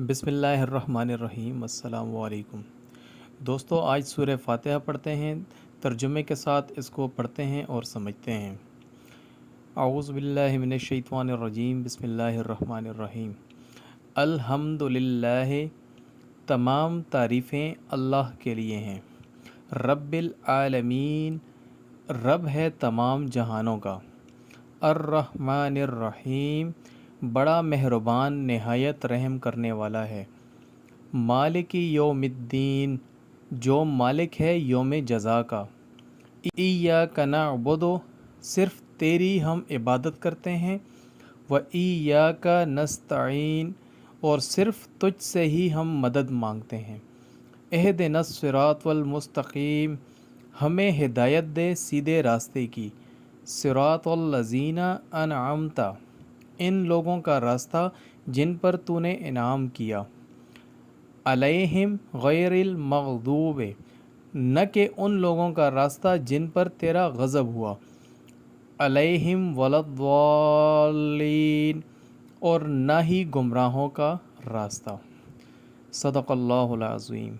بسم اللہ الرحمن الرحیم۔ السلام علیکم دوستو، آج سورہ فاتحہ پڑھتے ہیں، ترجمے کے ساتھ اس کو پڑھتے ہیں اور سمجھتے ہیں۔ اعوذ باللہ من الشیطان الرجیم، بسم اللہ الرحمن الرحیم۔ الحمدللہ، تمام تعریفیں اللہ کے لیے ہیں۔ رب العالمین، رب ہے تمام جہانوں کا۔ الرحمن الرحیم، بڑا مہربان نہایت رحم کرنے والا ہے۔ مالک یوم الدین، جو مالک ہے یوم جزا کا۔ ایاک نعبد، صرف تیری ہم عبادت کرتے ہیں۔ و ایاک نستعین، اور صرف تجھ سے ہی ہم مدد مانگتے ہیں۔ اہدنا الصراط المستقیم، ہمیں ہدایت دے سیدھے راستے کی۔ صراط الذین انعمت، ان لوگوں کا راستہ جن پر تو نے انعام کیا۔ علیہم غیر المغضوب، نہ کہ ان لوگوں کا راستہ جن پر تیرا غضب ہوا۔ علیہم ولا الضالین، اور نہ ہی گمراہوں کا راستہ۔ صدق اللہ العظیم۔